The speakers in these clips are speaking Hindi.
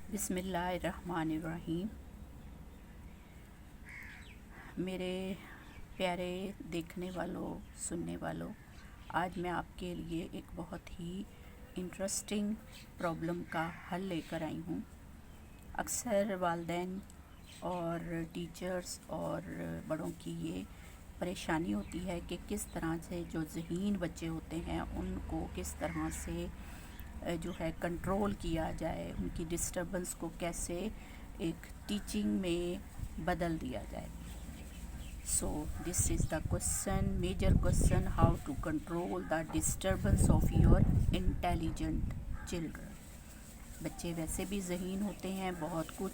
बिस्मिल्लाहिर्रहमानिर्रहीम। मेरे प्यारे देखने वालों, सुनने वालों, आज मैं आपके लिए एक बहुत ही इंटरेस्टिंग प्रॉब्लम का हल लेकर आई हूँ। अक्सर वालिदैन और टीचर्स और बड़ों की ये परेशानी होती है कि किस तरह से जो ज़हीन बच्चे होते हैं उनको किस तरह से जो है कंट्रोल किया जाए, उनकी डिस्टर्बेंस को कैसे एक टीचिंग में बदल दिया जाए। So this is the question, major question, how to control the disturbance of your intelligent children. बच्चे वैसे भी ज़हीन होते हैं, बहुत कुछ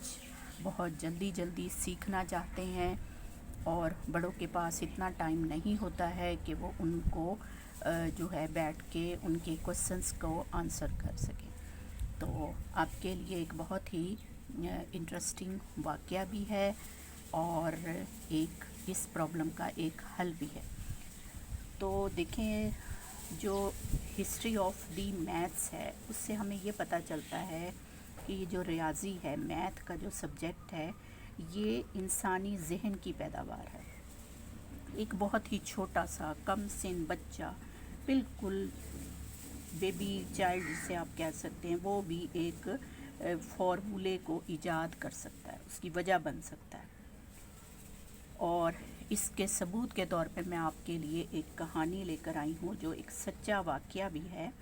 बहुत जल्दी सीखना चाहते हैं और बड़ों के पास इतना टाइम नहीं होता है कि वो उनको जो है बैठ के उनके क्वेश्चंस को आंसर कर सकें। तो आपके लिए एक बहुत ही इंटरेस्टिंग वाक़या भी है और एक इस प्रॉब्लम का एक हल भी है। तो देखें, जो हिस्ट्री ऑफ दी मैथ्स है उससे हमें ये पता चलता है कि ये जो रियाजी है, मैथ का जो सब्जेक्ट है, ये इंसानी जहन की पैदावार है। एक बहुत ही छोटा सा कम सिन बच्चा, बिल्कुल बेबी चाइल्ड जिसे आप कह सकते हैं, वो भी एक फॉर्मूले को इजाद कर सकता है, उसकी वजह बन सकता है। और इसके सबूत के तौर पे मैं आपके लिए एक कहानी लेकर आई हूँ जो एक सच्चा वाक़या भी है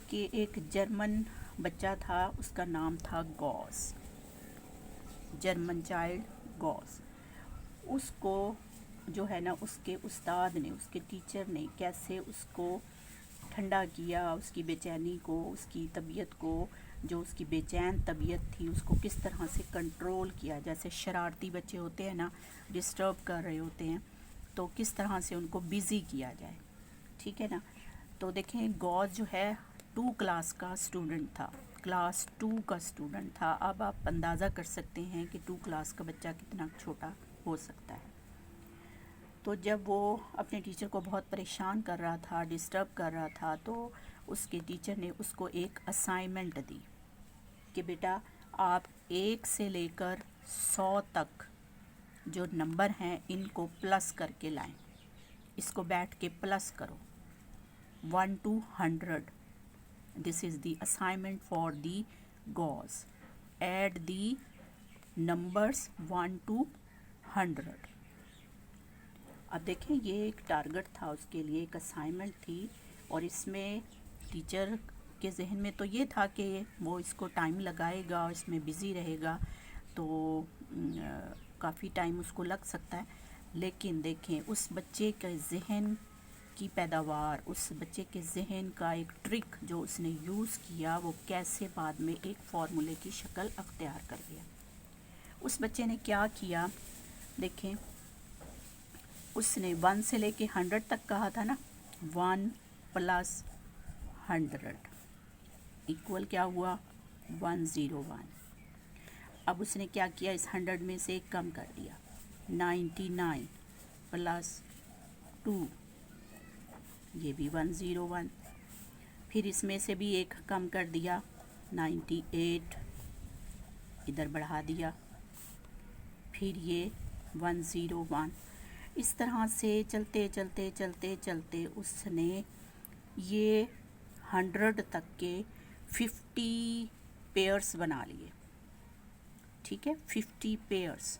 कि एक जर्मन बच्चा था, उसका नाम था गॉस, जर्मन चाइल्ड गॉस। उसको जो है ना, उसके उस्ताद ने, उसके टीचर ने कैसे उसको ठंडा किया, उसकी बेचैनी को, उसकी तबीयत को, जो उसकी बेचैन तबीयत थी उसको किस तरह से कंट्रोल किया। जैसे शरारती बच्चे होते हैं ना, डिस्टर्ब कर रहे होते हैं, तो किस तरह से उनको बिज़ी किया जाए, ठीक है ना। तो देखें, गॉस जो है 2 क्लास का स्टूडेंट था, क्लास 2 का स्टूडेंट था। अब आप अंदाज़ा कर सकते हैं कि 2 क्लास का बच्चा कितना छोटा हो सकता है। तो जब वो अपने टीचर को बहुत परेशान कर रहा था, डिस्टर्ब कर रहा था, तो उसके टीचर ने उसको एक असाइनमेंट दी कि बेटा, आप 1 से लेकर 100 तक जो नंबर हैं इनको प्लस करके लाएं। इसको बैठ के प्लस करो, 1 to 100। This is the assignment for the Gauss. Add the numbers 1 to 100। अब देखें, ये एक टारगेट था उसके लिए, एक असाइनमेंट थी, और इसमें टीचर के जहन में तो ये था कि वो इसको टाइम लगाएगा और इसमें बिज़ी रहेगा, तो काफ़ी टाइम उसको लग सकता है। लेकिन देखें, उस बच्चे के जहन की पैदावार, उस बच्चे के जहन का एक ट्रिक जो उसने यूज़ किया, वो कैसे बाद में एक फार्मूले की शक्ल अख्तियार कर गया। उस बच्चे ने क्या किया, देखें, उसने 1 से लेके 100 तक कहा था ना, 1 + 100 इक्वल क्या हुआ, 101। अब उसने क्या किया, इस 100 में से एक कम कर दिया, 99 + 2, ये भी 101। फिर इसमें से भी एक कम कर दिया, 98, इधर बढ़ा दिया, फिर ये 101। इस तरह से चलते उसने ये 100 तक के 50 पेयर्स बना लिए, ठीक है, 50 pairs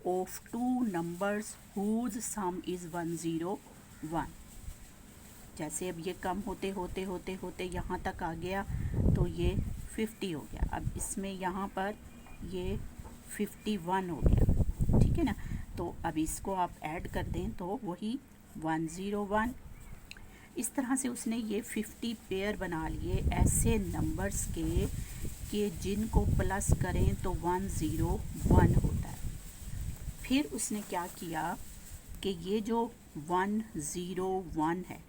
of 2 numbers whose sum is 101। जैसे अब ये कम होते यहाँ तक आ गया, तो ये 50 हो गया। अब इसमें यहाँ पर ये 51 हो गया, ठीक है ना। तो अब इसको आप ऐड कर दें तो वही 101। इस तरह से उसने ये 50 पेयर बना लिए ऐसे नंबर्स के कि जिनको प्लस करें तो 101 होता है। फिर उसने क्या किया कि ये जो 101 है,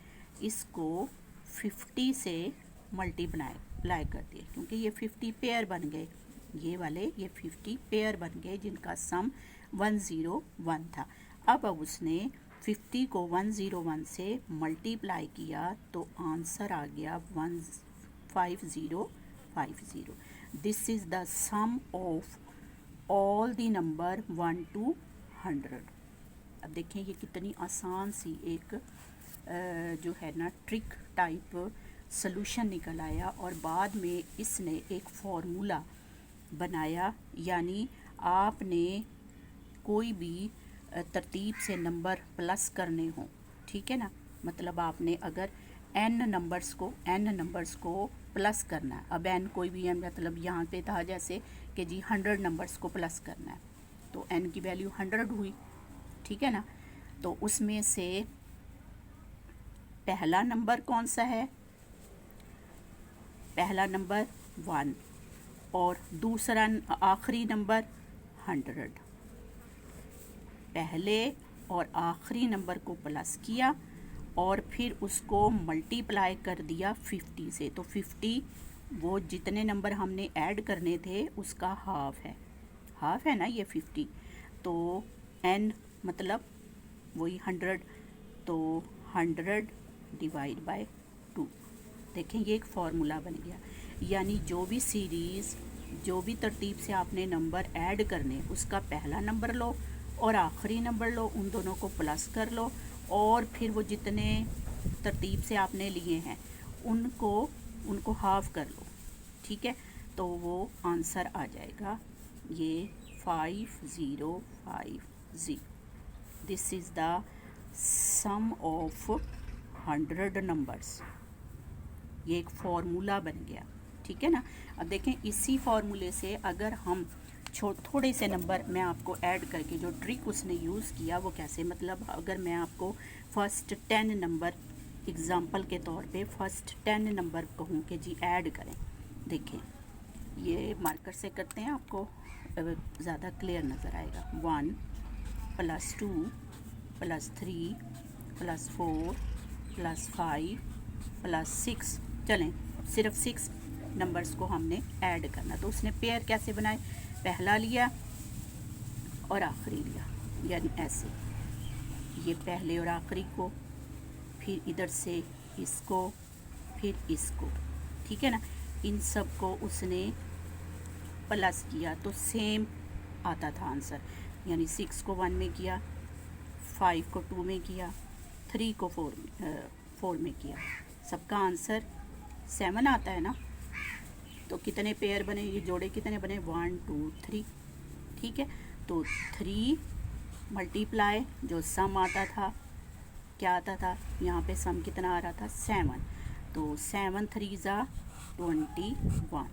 इसको 50 से मल्टीप्लाई कर दिए, क्योंकि ये 50 पेयर बन गए, ये वाले ये 50 पेयर बन गए जिनका सम 101 था। अब उसने 50 को 101 से मल्टीप्लाई किया तो आंसर आ गया 15050। This is the sum of all the number 1 to 100। अब देखें ये कितनी आसान सी एक जो है ना ट्रिक टाइप सॉल्यूशन निकल आया, और बाद में इसने एक फार्मूला बनाया। यानी आपने कोई भी तरतीब से नंबर प्लस करने हों, ठीक है ना, मतलब आपने अगर n नंबर्स को प्लस करना है। अब n कोई भी n, मतलब यहाँ पे था जैसे कि जी 100 नंबर्स को प्लस करना है, तो n की वैल्यू 100 हुई, ठीक है ना। तो उसमें से पहला नंबर कौन सा है? पहला नंबर 1 और दूसरा आखिरी नंबर 100। पहले और आखिरी नंबर को प्लस किया और फिर उसको मल्टीप्लाई कर दिया 50 से, तो 50 वो जितने नंबर हमने ऐड करने थे उसका हाफ है ना ये 50। तो n मतलब वही 100, तो 100 डिवाइड बाय 2। देखें ये एक फार्मूला बन गया। यानी जो भी सीरीज़, जो भी तरतीब से आपने नंबर ऐड करने, उसका पहला नंबर लो और आखिरी नंबर लो, उन दोनों को प्लस कर लो, और फिर वो जितने तरतीब से आपने लिए हैं उनको हाफ कर लो, ठीक है। तो वो आंसर आ जाएगा ये 5050। This is the sum of 100 numbers. ये एक फार्मूला बन गया, ठीक है ना। अब देखें इसी फार्मूले से अगर हम थोड़े से नंबर मैं आपको ऐड करके, जो ट्रिक उसने यूज़ किया वो कैसे, मतलब अगर मैं आपको फर्स्ट 10 नंबर एग्ज़ाम्पल के तौर पे फर्स्ट 10 नंबर कहूँ कि जी ऐड करें। देखें ये मार्कर से करते हैं, आपको ज़्यादा क्लियर नज़र आएगा। 1 + 2 + 3 + 4 + 5 + 6। चलें सिर्फ 6 नंबर्स को हमने ऐड करना, तो उसने पेयर कैसे बनाए? पहला लिया और आखिरी लिया, यानी ऐसे, ये पहले और आखिरी को, फिर इधर से इसको, फिर इसको, ठीक है ना। इन सब को उसने प्लस किया तो सेम आता था आंसर। यानी 6 को 1 में किया, 5 को 2 में किया, 3 को 4 में किया, सबका आंसर 7 आता है ना। तो कितने पेयर बने, ये जोड़े कितने बने? 1 2 3, ठीक है। तो 3 मल्टीप्लाई जो सम आता था, क्या आता था यहाँ पे सम कितना आ रहा था? 7। तो 7 3 ज़ा 21।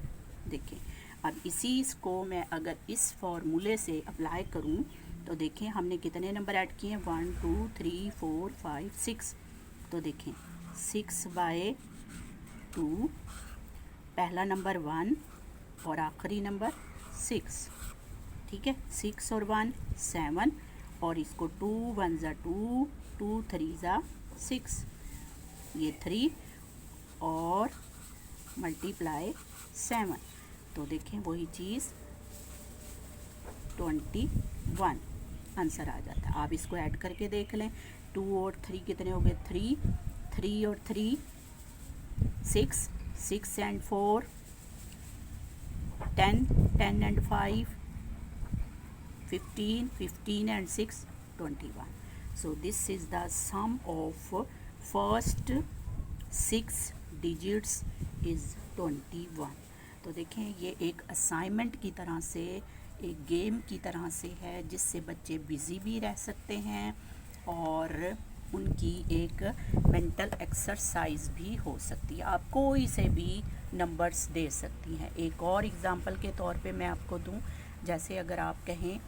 देखें अब इसी को मैं अगर इस फार्मूले से अप्लाई करूँ तो देखें हमने कितने नंबर ऐड किए हैं? 1 2 3 4 5 6। तो देखें 6/2, पहला नंबर 1 और आखिरी नंबर 6, ठीक है। 6 और 1 7, और इसको 2 1 ज़ा 2, 2 3 ज़ा 6, ये 3 और मल्टीप्लाई 7। तो देखें वही चीज़ 21 आंसर आ जाता है। आप इसको ऐड करके देख लें, 2 और 3 कितने हो गए? 3 और 3 6, 6 and 4 10, 10 and 5 15, 15 and 6 21। So this is the sum of first 6 digits is 21। तो देखें ये एक असाइनमेंट की तरह से, एक गेम की तरह से है, जिससे बच्चे बिज़ी भी रह सकते हैं और उनकी एक मेंटल एक्सरसाइज भी हो सकती है। आप कोई से भी नंबर्स दे सकती हैं। एक और एग्ज़ाम्पल के तौर पे मैं आपको दूं, जैसे अगर आप कहें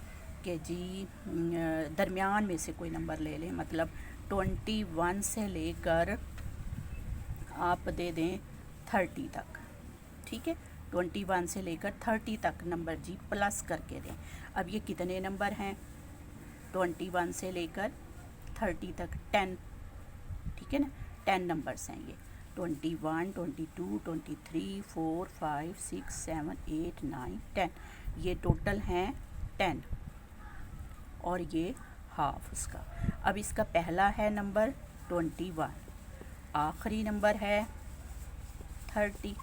कि जी दरमियान में से कोई नंबर ले लें, मतलब 21 से लेकर आप दे दें 30 तक, ठीक है। 21 से लेकर 30 तक नंबर जी प्लस करके दें। अब ये कितने नंबर हैं? 21 से लेकर 30 तक 10, ठीक है ना, 10 नंबर्स हैं ये। 21 22 23 4 5 6 7 8 9 10, ये टोटल हैं 10 और ये हाफ उसका। अब इसका पहला है नंबर 21, आखिरी नंबर है 30,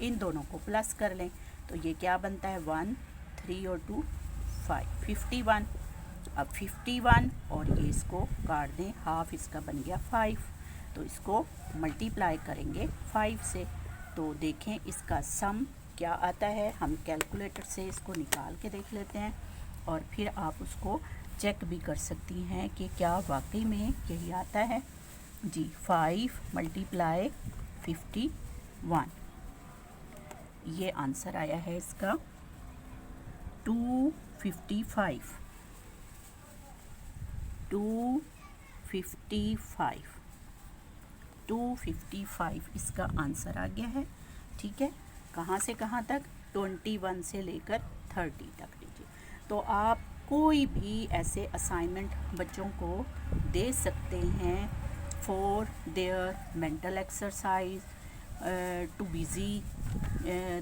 इन दोनों को प्लस कर लें तो ये क्या बनता है 1, 3 और 2 5, 51। अब 51 और ये इसको काट दें, हाफ इसका बन गया 5, तो इसको मल्टीप्लाई करेंगे 5 से तो देखें इसका सम क्या आता है। हम कैलकुलेटर से इसको निकाल के देख लेते हैं और फिर आप उसको चेक भी कर सकती हैं कि क्या वाकई में यही आता है जी। 5 मल्टीप्लाई 51, ये आंसर आया है इसका 255। 255 इसका आंसर आ गया है। ठीक है, कहाँ से कहाँ तक, 21 से लेकर 30 तक लीजिए। तो आप कोई भी ऐसे असाइनमेंट बच्चों को दे सकते हैं for their mental exercise, to busy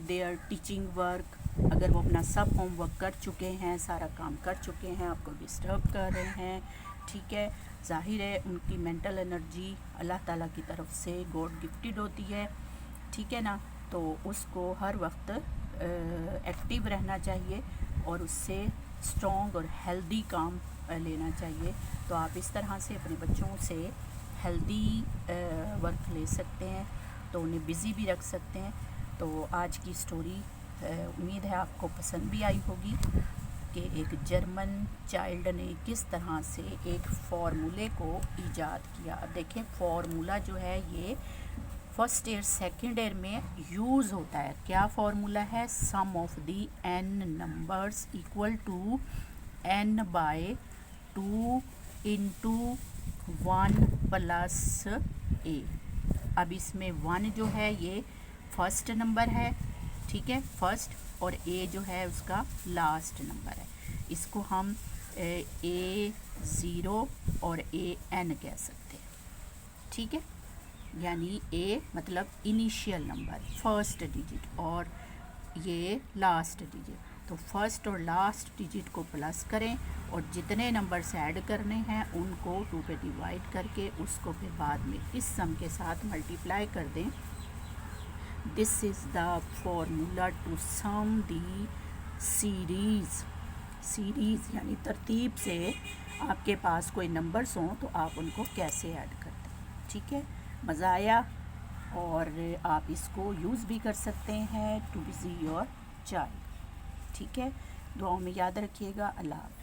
their teaching work. अगर वो अपना सब होमवर्क कर चुके हैं, सारा काम कर चुके हैं, आपको डिस्टर्ब कर रहे हैं, ठीक है, जाहिर है उनकी मेंटल एनर्जी अल्लाह ताला की तरफ से गॉड गिफ्टेड होती है, ठीक है ना। तो उसको हर वक्त एक्टिव रहना चाहिए और उससे स्ट्रॉन्ग और हेल्दी काम लेना चाहिए। तो आप इस तरह से अपने बच्चों से हेल्दी वर्क ले सकते हैं, तो उन्हें बिज़ी भी रख सकते हैं। तो आज की स्टोरी उम्मीद है आपको पसंद भी आई होगी कि एक जर्मन चाइल्ड ने किस तरह से एक फार्मूले को ईजाद किया। अब देखें फार्मूला जो है ये फर्स्ट ईयर सेकेंड ईयर में यूज़ होता है। क्या फार्मूला है, sum of the n numbers equal to n by 2 into 1 plus a। अब इसमें 1 जो है ये फर्स्ट नंबर है, ठीक है, फर्स्ट, और a जो है उसका लास्ट नंबर है। इसको हम a0 और an कह सकते हैं, ठीक है। यानी a मतलब इनिशियल नंबर, फर्स्ट डिजिट, और ये लास्ट डिजिट। तो फर्स्ट और लास्ट डिजिट को प्लस करें और जितने नंबर्स ऐड करने हैं उनको 2 पे डिवाइड करके उसको फिर बाद में इस सम के साथ मल्टीप्लाई कर दें। This is the formula to sum the series यानी तरतीब से आपके पास कोई नंबर्स हों तो आप उनको कैसे ऐड करते हैं, ठीक है। मज़ा आया, और आप इसको यूज़ भी कर सकते हैं टू बिज़ी योर चाइल्ड, ठीक है। दुआओं में याद रखिएगा। अल्लाह हाफ़िज़।